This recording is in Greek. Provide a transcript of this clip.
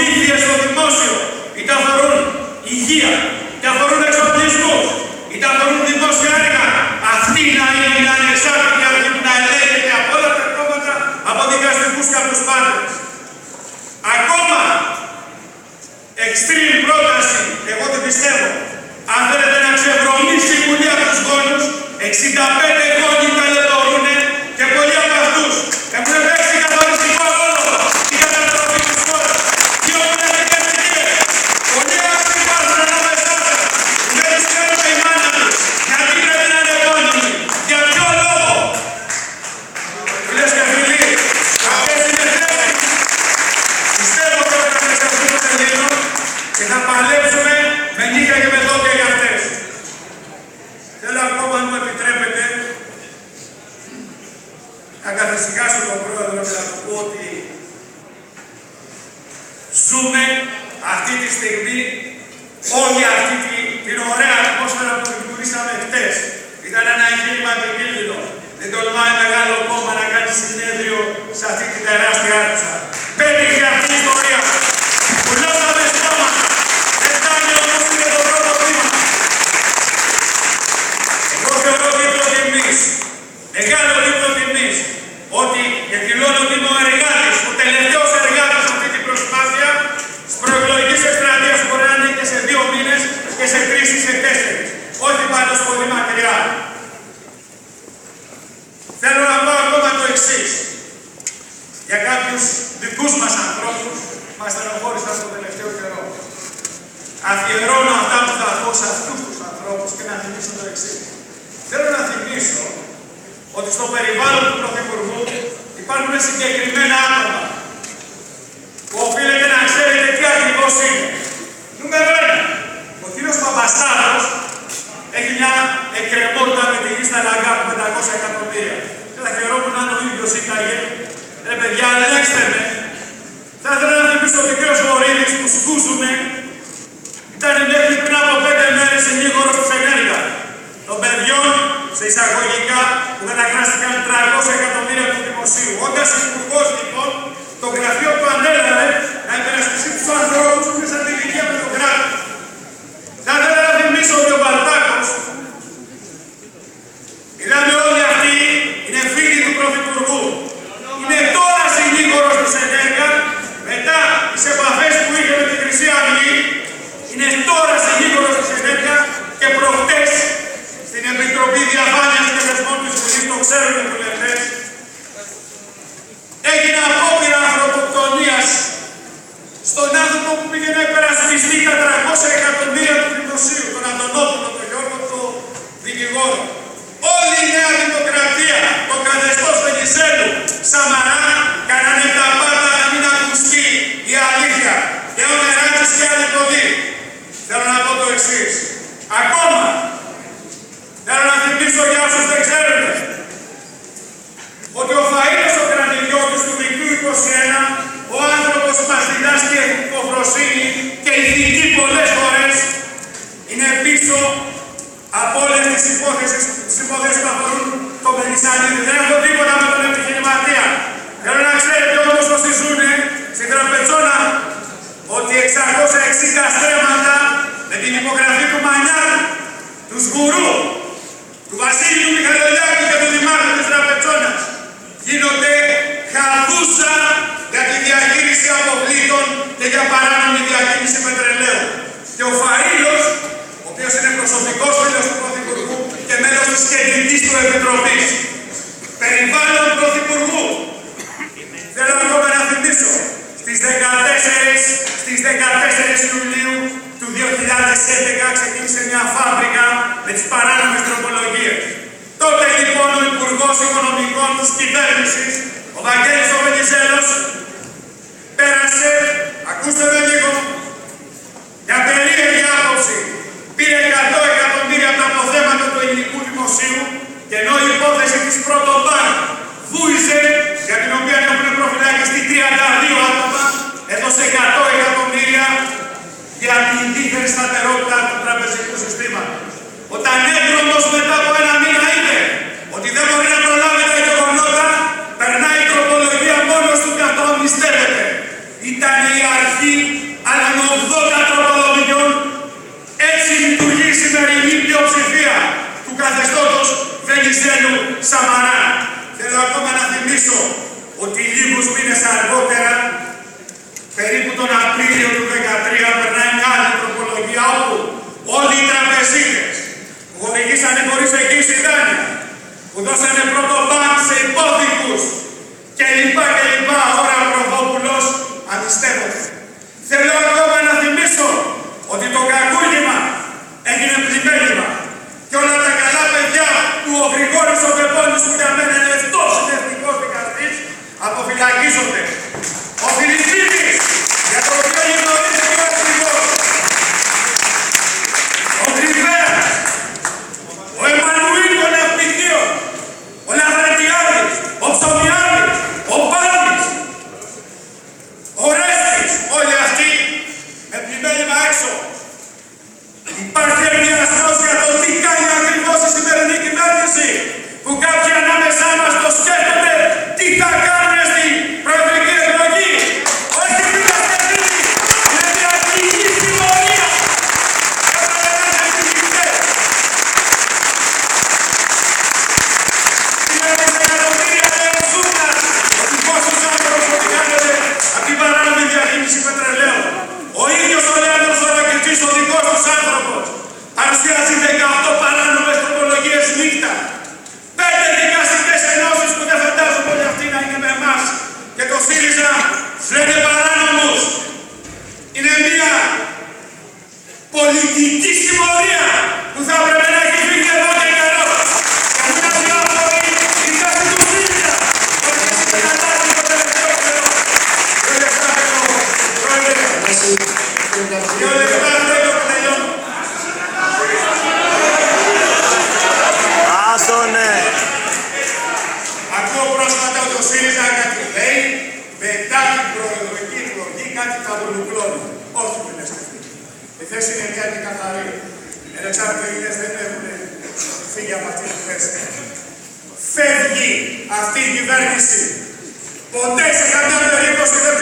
προμήθειες στο δημόσιο, είτε αφορούν υγεία, είτε αφορούν εξοπλισμούς, είτε αφορούν δημόσια έργα, αυτή να είναι η ανεξάρτητη αρχή που να ελέγχεται από όλα τα κόμματα, από δικαστικούς και από τους πάντες. Ακόμα extreme πρόταση, εγώ την πιστεύω, αν θέλετε να ξεβρωμίσει η Βουλή από τους γόνους, 65 γόνοι ταλαιπωρούν και πολλοί από αυτούς έχουν παίξει καθοριστικό ρόλο στην καταστροφή της χώρας. Και όλες οι ευκαιρίες, πολλοί αυτοί υπάρχουν ανάμεσά σας, που δεν τους φέρνουν η μάνα τους, γιατί πρέπει να είναι επώνυμοι. Για ποιο λόγο? Φίλες και φίλοι, αυτές είναι θέσεις. Πιστεύω ότι θα εξαρτηθούμε λίγο και θα παλέψουμε με νύχια και με δόντια για αυτές. Θέλω ακόμα, αν μου επιτρέπετε, να καθησυχάσω τον Πρόεδρο και να του πω ότι ζούμε αυτή τη στιγμή όλη αυτή την ωραία ατμόσφαιρα που δημιουργήσαμε χτες. Ήταν ένα εγχείρημα επικίνδυνο. Δεν τολμάει μεγάλο κόμμα να κάνει συνέδριο σε αυτή την τεράστια αίθουσα. Πέτυχε αυτή η ιστορία. Πουλώσαμε στόματα. Δεν φτάνει όμως, είναι το πρώτο βήμα. Εγώ θεωρώ δίπλο τιμής, μεγάλο δίπλο τιμής, ότι εκδηλώνω ότι είμαι ο εργάτης, ο τελευταίος εργάτης σε αυτή την προσπάθεια της προεκλογικής εκστρατείας που μπορεί να είναι και σε 2 μήνες και σε 3 ή σε 4. Όχι πάντως πολύ μακριά. Θέλω να πω ακόμα το εξής. Για κάποιους δικούς μας ανθρώπους μας στενοχώρησαν τον τελευταίο καιρό. Αφιερώνω αυτά που θα πω σε αυτούς τους ανθρώπους και να θυμίσω το εξής. Θέλω να θυμίσω ότι στο περιβάλλον του Πρωθυπουργού υπάρχουν συγκεκριμένα άτομα που οφείλετε να ξέρετε τι ακριβώς είναι. Νούμερο 1. Ο κύριος Παπαστάδος έχει μια εκκρεμότητα με τη λίστα Λαγκάπ 500 εκατομμύρια. Και θα χαιρόμουν αν ο ίδιος ήταγε. Ρε παιδιά, ελέγξτε με. Θα ήθελα να θυμίσω ότι ο κύριος Βορύδης που σκούσουνε ήταν μέχρι πριν από 5 μέρες συνήγορος της Ενέργεια των παιδιών, σε εισαγωγικά, που καταχράστηκαν 300 εκατομμύρια του δημοσίου. Όντας υπουργός, λοιπόν, το γραφείο του ανέλαβε να υπερασπιστεί τους ανθρώπους που είναι σαν τη ηλικία με το κράτος. Θα ήθελα να θυμίσω ότι ο Μπαλτάκος, μιλάμε όλοι αυτοί, είναι φίλοι του Πρωθυπουργού. Είναι τώρα συνήγορος της Ενέργεια, μετά τις επαφές που είχε με τη Χρυσή Αυγή, είναι τώρα συνήγορος της Ενέργεια και προχτές στην Επιτροπή Διαφάνειας και Θεσμών της Βουλής, το ξέρουν οι βουλευτές, έγινε απόπειρα ανθρωποκτονίας στον άνθρωπο που πήγε να υπερασπιστεί τα 300 εκατομμύρια του δημοσίου, τον Αντωνόπουλο, τον Γιώργο, τον δικηγόρο. Όλη η Νέα Δημοκρατία, το καθεστώς Βενιζέλου, Σαμαρά, κάνανε τα πάντα να μην ακουστεί η αλήθεια. Και ο Νεράτης και άλλοι ποδοί. Θέλω να πω το εξής. Ακόμα, θέλω να θυμίσω για όσους δεν ξέρετε, ότι ο Φαΐνος ο Κρανιδιώτης του Δικτύου 21, ο άνθρωπος που μας διδάσκει υποφροσύνη και ηθική πολλές φορές, είναι πίσω από όλες τις υπόθεσεις που αφορούν τον Βενιζέλου. Δεν έχω τίποτα με τον επιχειρηματία. Θέλω να ξέρετε όμως όσοι ζουνε στην Τραπετσόνα ότι 660 στρέμματα με την υπογραφή του Μανιάτου, του Σγουρού, του Βασίλη του Μιχαλολιάκου και του Δημάρχου της Τραπετσόνας γίνονται χαδούσα για τη διαχείριση αποβλήτων και για παράνομη διακίνηση πετρελαίου. Και ο Φαΐλος, ο οποίος είναι προσωπικός φίλος του Πρωθυπουργού και μέλος της Κεντρικής του Επιτροπής Περιβάλλον Πρωθυπουργού, θέλω ακόμα να θυμίσω, στις 14 Ιουλίου του 2011 ξεκίνησε μια φάμπρικα με τις παράνομες τροπολογίες. Τότε λοιπόν ο Υπουργός Οικονομικών της κυβέρνησης, ο Βαγγέλης ο Βενιζέλος, πέρασε, ακούστε με λίγο, για περίεργη άποψη, πήρε 100 εκατομμύρια από τα αποθέματα του ελληνικού δημοσίου και ενώ η υπόθεση της Πρωτομπάνκ βούησε, για την οποία έχουν προφυλακιστεί 32 άτομα, έδωσε 100 εκατομμύρια για την δίθεν σταθερότητα του τραπεζικού συστήματος. Όταν έγκρομος μετά από 1 μήνα είπε ότι δεν μπορεί να προλάβει τα γεγονότα, περνάει η τροπολογία μόνος του και αυτό μυστεύεται. Ήταν η αρχή αλλά με 80 τροπολογιών. Έτσι λειτουργεί η σημερινή πλειοψηφία του καθεστώτος Βενιζέλου Σαμαρά. Θέλω ακόμα να θυμίσω ότι λίγους μήνες αργότερα, περίπου τον Απρίλιο του 2013, περνάει μια άλλη τροπολογία όπου όλοι οι τραπεζίτες που χορηγήσανε χωρίς εγγύηση δάνεια, που δώσανε πρώτο μπανκ σε υπόδικους κλπ. Ώρα Προδόπουλος αντιστέκονται. Θέλω ακόμα να θυμίσω ότι το κακούργημα έγινε πλημέλημα και όλα τα καλά παιδιά του ο Γρηγόρης ο Πεπώνης, που για μένα είναι ευτός συνευτικός δικαστής, αποφυλακίζονται. Ο Φιλιππίδης, για το οποίο γνωρίζει και ο Γρηγόρης. Ο Γρυβέας, ο Εμμανουήλ των Ναυπηγείων, ο Λαβρεντιάδης, ο Ψωμιάδης, ο Πάλης, ο Ρέστης, όλοι αυτοί με πλημέλημα έξω. Υπάρχει ενδιασμός για το τι κάνει ακριβώς η σημερινή κυβέρνηση, που κάποιοι ανάμεσά μας το σκέφτονται τι θα κάνουν στην προεδρική εκλογή. Όχι τι θα σκεφτείτε, είναι μια πληγή συμμορία. Έπρεπε να εξηγηθείτε. Είναι δισεκατομμύρια νεοσούτας ότι πόσους άνθρωπους προτικάνονται από την παράνομη διακίνηση πετρελαίου. Ο ίδιος ο Λέανδρος Ορακητής, ο δικός τους άνθρωπος, παρουσιάζει 18 παράνομες τροπολογίες νύχτα. 5 δικαστικές ενώσεις που δεν φαντάζομαι ότι αυτοί να είναι με εμάς. Και το ΣΥΡΙΖΑ λένε παράνομους. Είναι μια πολιτική συμμορία που θα έπρεπε να έχει φύγει εδώ και καιρό. Και μην αδιάφοροι η τάση του ΣΥΡΙΖΑ. Ότι εσύ την αλλάζει το τελευταίο καιρό. Δύο λεπτά έχω, πρόεδρε. Δύο λεπτά θέλω να τελειώνω. Άστονε! Ακούω πρόσφατα ότι ο ΣΥΡΙΖΑ κάτι λέει, μετά την προεδρική εκλογή κάτι θα βουλουκλώνει. Όχι, μην αισθηθεί. Η θέση είναι μια και καθαρή. Οι ανεξάρτητες δεν έχουν φύγει από αυτή τη θέση. Φεύγει αυτή η κυβέρνηση. Ποτέ σε καμιά περίπτωση δεν